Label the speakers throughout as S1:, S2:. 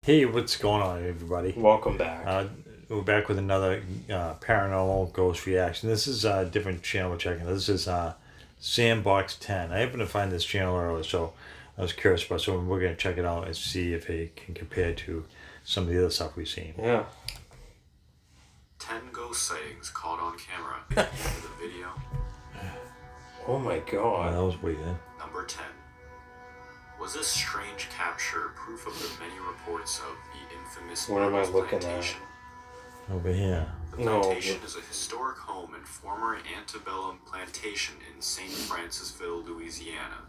S1: Hey, what's going on, everybody?
S2: Welcome back.
S1: We're back with another paranormal ghost reaction. This is a different channel we're checking. This is SANDBOXTen. I happened to find this channel earlier, so I was curious about it. So we're going to check it out and see if it can compare to some of the other stuff we've seen.
S2: Yeah.
S3: 10 ghost sightings caught on camera at the end of the video.
S2: Oh my
S1: Oh,
S2: god.
S1: that was weird.
S3: Number 10. Was this strange capture proof of the many reports of the infamous
S2: What am I
S3: Myrtles
S2: looking
S3: plantation?
S1: Over here.
S3: The
S2: No,
S3: plantation is a historic home and former antebellum plantation in St. Francisville, Louisiana.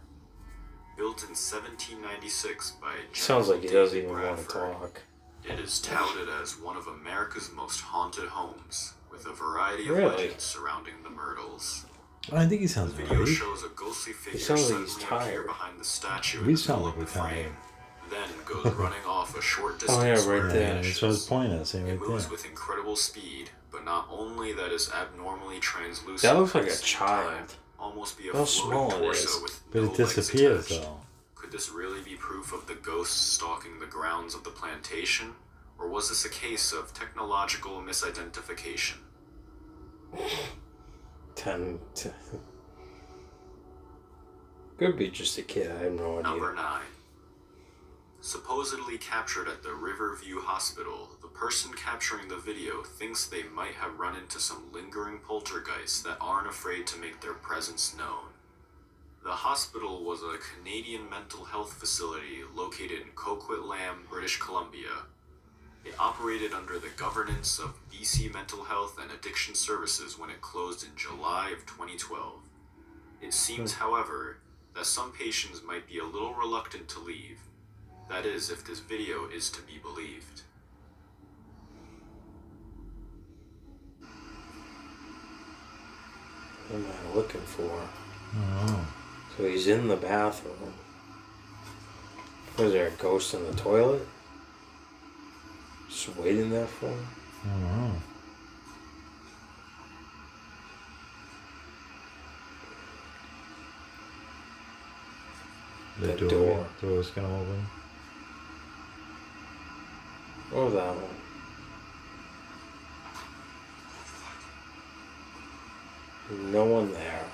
S3: Built in 1796 by
S2: Sounds like he
S3: General
S2: doesn't
S3: David
S2: even want to
S3: Bradford,
S2: talk.
S3: it is touted as one of America's most haunted homes, with a variety of
S2: Really?
S3: legends surrounding the Myrtles.
S1: I think he sounds
S3: The video
S1: right.
S3: shows a ghostly figure
S2: sounds like he's
S3: suddenly appear
S2: tired.
S3: behind the statue
S1: We
S3: in the
S1: sound
S3: middle
S1: like
S3: of the
S1: we're tired.
S3: frame, then goes running off a short
S2: Oh, yeah,
S3: distance
S2: right
S3: where it
S2: there.
S1: Yeah, that's what I was
S3: vanishes.
S1: pointing at, saying
S3: It
S1: right
S3: moves
S1: there.
S3: with incredible speed, but not only that is abnormally translucent.
S2: That looks like
S3: at the
S2: a
S3: same time,
S2: child.
S3: almost be a
S2: How
S3: floating
S2: small it
S3: torso
S2: is.
S3: with
S1: But
S3: no
S1: it
S3: legs
S1: disappears,
S3: attached.
S1: though.
S3: Could this really be proof of the ghosts stalking the grounds of the plantation? Or was this a case of technological misidentification?
S2: 10. Could be just a kid. I have no idea.
S3: Number 9. Supposedly captured at the Riverview Hospital, the person capturing the video thinks they might have run into some lingering poltergeists that aren't afraid to make their presence known. The hospital was a Canadian mental health facility located in Coquitlam, British Columbia. It operated under the governance of BC Mental Health and Addiction Services when it closed in July of 2012. It seems, however, that some patients might be a little reluctant to leave. That is, if this video is to be believed.
S2: What am I looking for?
S1: Oh.
S2: So he's in the bathroom. Was there a ghost in the toilet? Just waiting there for him?
S1: Oh. The
S2: The
S1: door.
S2: door.
S1: Door's gonna open.
S2: Oh, that one. No one there.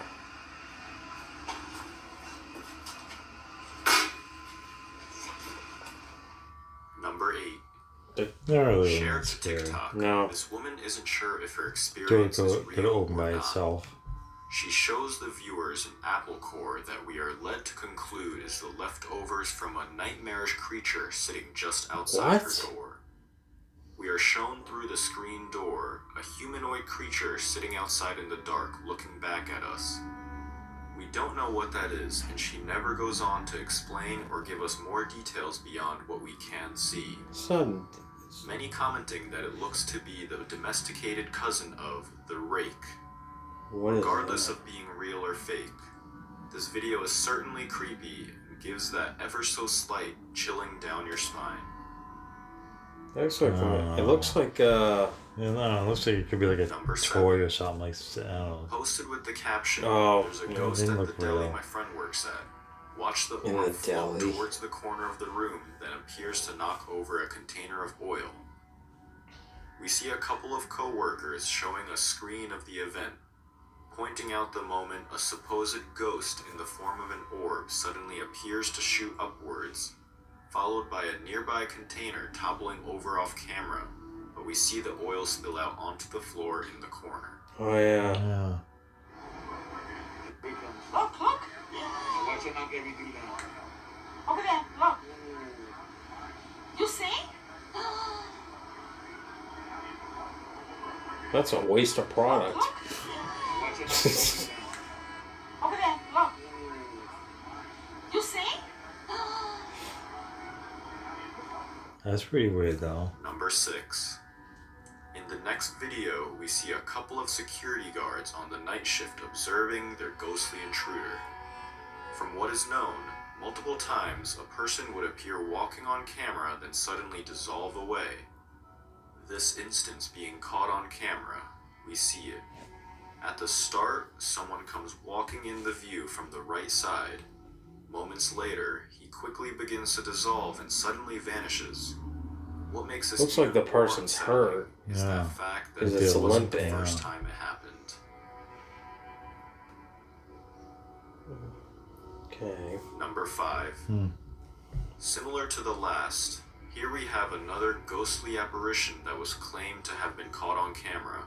S3: Number 8.
S1: Not really
S3: Shared
S1: that
S3: to
S1: scary.
S3: TikTok.
S2: No.
S3: This woman isn't sure if her
S1: Door
S3: experience is
S1: could
S3: real
S1: open by
S3: or not.
S1: itself.
S3: She shows the viewers an apple core that we are led to conclude is the leftovers from a nightmarish creature sitting just outside
S2: What?
S3: her door. We are shown through the screen door a humanoid creature sitting outside in the dark looking back at us. We don't know what that is, and she never goes on to explain or give us more details beyond what we can see.
S2: Son.
S3: Many commenting that it looks to be the domesticated cousin of the rake.
S2: What is
S3: Regardless
S2: that?
S3: of being real or fake, this video is certainly creepy and gives that ever so slight chilling down your spine.
S2: It looks like it looks like
S1: Yeah, I don't know, it looks like it could be like a
S3: Number
S1: toy
S3: 7.
S1: or something like I don't know.
S3: Posted with the caption,
S2: Oh,
S3: there's a
S2: yeah,
S3: ghost
S1: didn't
S3: at the
S1: look
S3: deli
S1: real.
S3: my friend works at. Watch the
S2: In
S3: orb
S2: the
S3: float
S2: deli.
S3: towards the corner of the room, then appears to knock over a container of oil. We see a couple of co-workers showing a screen of the event, pointing out the moment a supposed ghost in the form of an orb suddenly appears to shoot upwards, followed by a nearby container toppling over off camera, but we see the oil spill out onto the floor in the corner.
S2: Oh yeah.
S1: Yeah.
S4: Look, look.
S5: Watch it not get me do that.
S4: Over there, look. You see?
S2: That's a waste of product.
S4: Look.
S5: Watch it not get me do
S4: Over there, look. You see?
S1: That's pretty weird though.
S3: Number 6. In the next video, we see a couple of security guards on the night shift observing their ghostly intruder. From what is known, multiple times a person would appear walking on camera then suddenly dissolve away. This instance being caught on camera, we see it. At the start, someone comes walking in the view from the right side. Moments later, he quickly begins to dissolve and suddenly vanishes. makes this
S2: Looks like
S3: even
S2: the
S3: more
S2: person's
S3: unsettling
S2: hurt.
S3: is
S1: Yeah.
S3: that fact that
S2: Because
S3: this
S2: it's
S3: wasn't the
S2: limping.
S3: first time it happened.
S2: Okay.
S3: Number 5. Similar to the last, here we have another ghostly apparition that was claimed to have been caught on camera.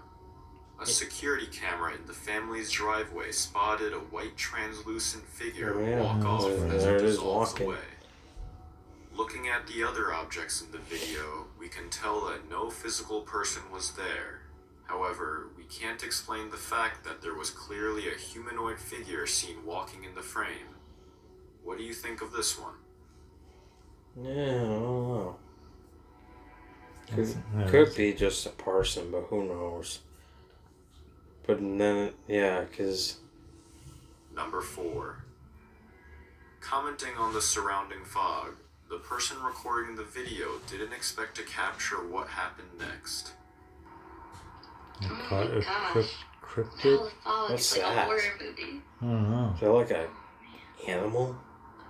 S3: A security camera in the family's driveway spotted a white translucent figure
S2: Oh, yeah.
S3: walk off
S1: That's
S3: as
S2: there
S3: it
S2: it is
S3: dissolves
S2: walking.
S3: away. Looking at the other objects in the video, we can tell that no physical person was there. However, we can't explain the fact that there was clearly a humanoid figure seen walking in the frame. What do you think of this one?
S2: Yeah, I don't know.
S1: Yeah,
S2: Could be just a person, but who knows? But then, yeah, because...
S3: Number 4. Commenting on the surrounding fog, the person recording the video didn't expect to capture what happened next.
S1: Cryptid?
S2: What's
S6: It's like a
S2: that?
S6: horror movie.
S1: I don't know.
S2: Is that like a animal?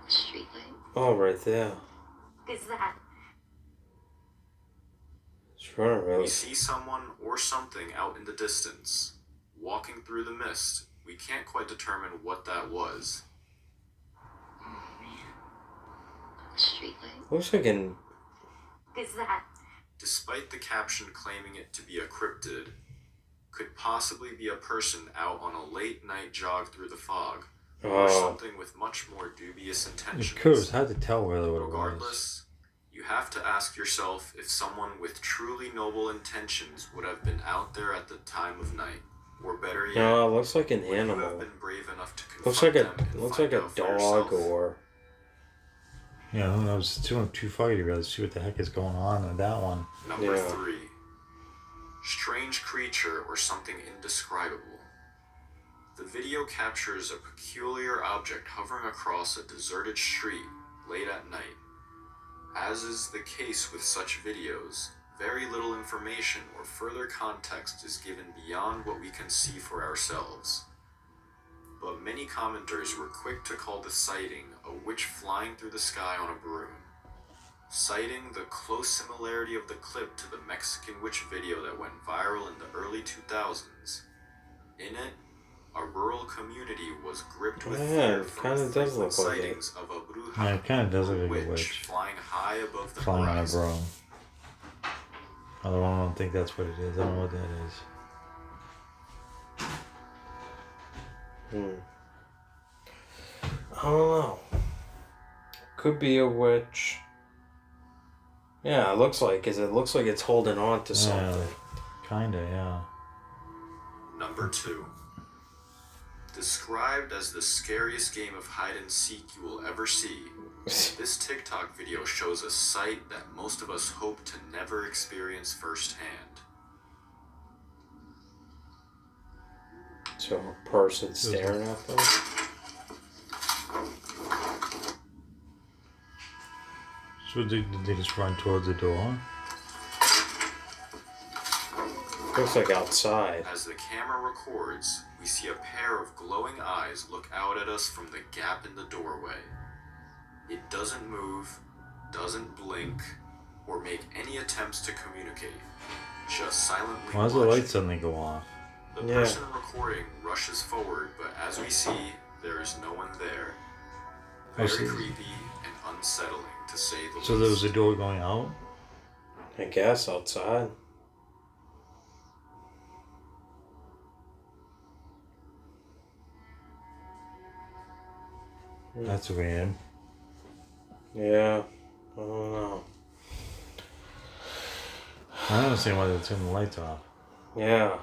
S6: Streetlight.
S2: Oh, right there.
S4: Is that?
S2: It's running
S3: We
S2: really...
S3: see someone or something out in the distance, walking through the mist. We can't quite determine what that was.
S6: Streetlight.
S2: Looks like an...
S4: Is that?
S3: Despite the caption claiming it to be a cryptid, could possibly be a person out on a late night jog through the fog, or
S2: Oh,
S3: something with much more dubious
S1: It
S3: intentions.
S1: could. It's hard to tell really what it was.
S3: Regardless, you have to ask yourself if someone with truly noble intentions would have been out there at the time of night, or better yet,
S2: no, it looks like an
S3: would you have
S2: animal.
S3: been brave enough to confront
S2: Looks like
S3: them and
S2: looks
S3: find
S2: like a
S3: out for
S2: dog
S3: yourself?
S2: or...
S1: Yeah, who knows? It's too foggy to really see what the heck is going on in that one.
S3: Number
S2: Yeah.
S3: 3. Strange creature or something indescribable. The video captures a peculiar object hovering across a deserted street late at night. As is the case with such videos, very little information or further context is given beyond what we can see for ourselves. But many commenters were quick to call the sighting a witch flying through the sky on a broom, citing the close similarity of the clip to the Mexican witch video that went viral in the early 2000s. In it, a rural community was gripped with
S2: Yeah,
S3: fear
S2: it
S3: from
S2: kinda does
S3: frequent
S2: look like it.
S3: sightings of a bruja,
S1: Yeah, it kind of does look
S3: or
S1: like a witch
S3: flying high above the
S1: flying on a
S3: horizon.
S1: broom. I don't think that's what it is. I don't know what that is.
S2: I don't know. Could be a witch. Yeah, it looks like, 'cause it looks like it's holding on to something.
S1: Kinda, yeah.
S3: Number 2. Described as the scariest game of hide and seek you will ever see, this TikTok video shows a sight that most of us hope to never experience firsthand.
S2: So a person staring at them.
S1: So did they just run towards the door?
S2: Looks like outside.
S3: As the camera records, we see a pair of glowing eyes look out at us from the gap in the doorway. It doesn't move, doesn't blink, or make any attempts to communicate. Just silently
S1: Why does the
S3: watching.
S1: light suddenly go off?
S3: The
S2: Yeah.
S3: person recording rushes forward, but as we see, there is no one there.
S1: Oh,
S3: Very
S1: so-
S3: creepy and unsettling, to say the least.
S1: So there was a door going out?
S2: I guess outside.
S1: That's weird.
S2: Yeah. I don't know.
S1: I don't understand why they turned the lights off.
S2: Yeah.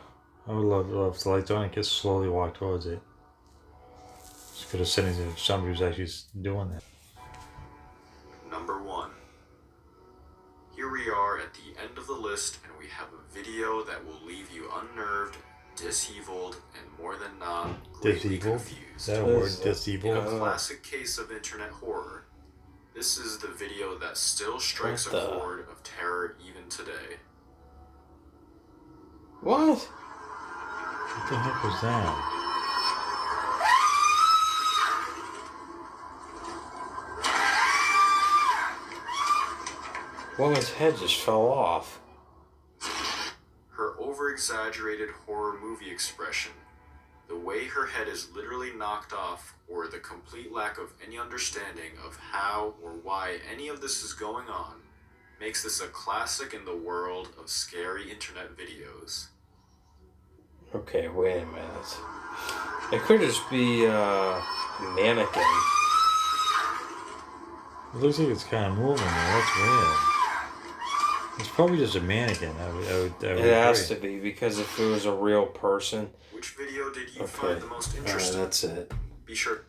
S1: I would love if the lights on and just slowly walk towards it. Just could have said if somebody was actually doing that.
S3: Number 1. Here we are at the end of the list, and we have a video that will leave you unnerved, diseviled, and more than not, greatly
S1: Diseviled?
S3: confused.
S1: Is that a word?
S2: Is it?
S3: In
S1: Diseviled?
S3: a classic case of internet horror, this is the video that still strikes
S2: What
S3: a
S2: the-
S3: chord of terror even today.
S2: What?
S1: What the heck was that?
S2: Woman's head just fell off.
S3: Her over-exaggerated horror movie expression, the way her head is literally knocked off, or the complete lack of any understanding of how or why any of this is going on, makes this a classic in the world of scary internet videos.
S2: Okay, wait a minute. It could just be a mannequin.
S1: It looks like it's kind of moving there. That's weird. It's probably just a mannequin. I would
S2: It has to be, because if it was a real person.
S3: Which video did you find the most interesting?
S2: That's it.
S3: Be sure.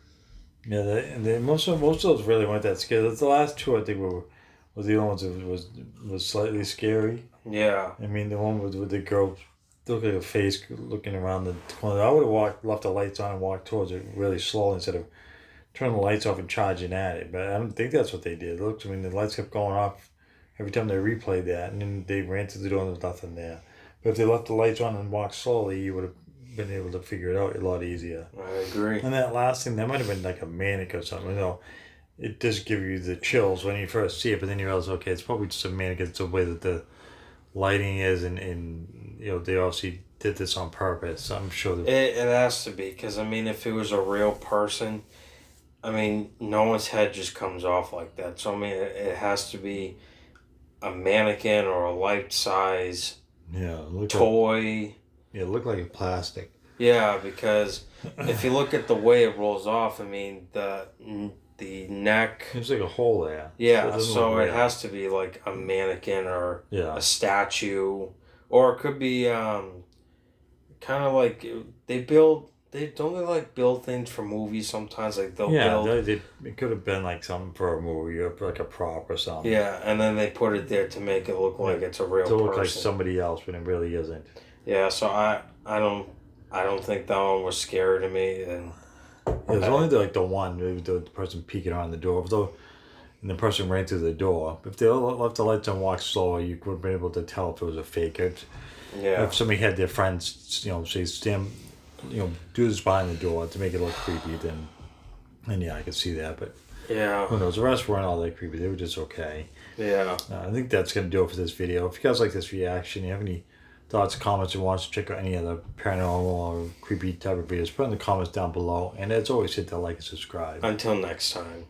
S1: Yeah, most of those really weren't that scary. The last two, I think, were the only ones that was slightly scary.
S2: Yeah.
S1: I mean, the one with the girl looked like a face looking around the corner. I would have left the lights on and walked towards it really slowly instead of turning the lights off and charging at it. But I don't think that's what they did. Look, I mean, the lights kept going off every time they replayed that, and then they ran to the door and there was nothing there. But if they left the lights on and walked slowly, you would have been able to figure it out a lot easier.
S2: I agree.
S1: And that last thing, that might have been like a mannequin or something. You know, it does give you the chills when you first see it, but then you realize, okay, it's probably just a mannequin. It's the way that the lighting is, and you know, they obviously did this on purpose. I'm sure that
S2: It has to be, because I mean, if it was a real person, I mean, no one's head just comes off like that. So I mean, it has to be a mannequin or a life-size toy.
S1: It looked like a plastic.
S2: Yeah, because if you look at the way it rolls off, I mean, the neck.
S1: There's like a hole there.
S2: Yeah, so it has to be like a mannequin or a statue, or it could be kind of like they build. They like build things for movies sometimes. Like they'll build.
S1: It could have been like something for a movie or like a prop or something.
S2: Yeah, and then they put it there to make it look like it's a real person.
S1: To look like somebody else when it really isn't.
S2: Yeah, so I don't think that one was scary to me. And
S1: it was only the one, the person peeking on the door. And the person ran through the door. If they left the lights on, walked slower, you would have been able to tell if it was a fake. If somebody had their friends, say stand, do this behind the door to make it look creepy, then yeah, I could see that. But
S2: yeah,
S1: who knows? The rest weren't all that creepy. They were just okay.
S2: Yeah.
S1: I think that's gonna do it for this video. If you guys like this reaction, you have any thoughts, comments, or want to check out any other paranormal or creepy type of videos, put in the comments down below. And as always, hit that like and subscribe.
S2: Until next time.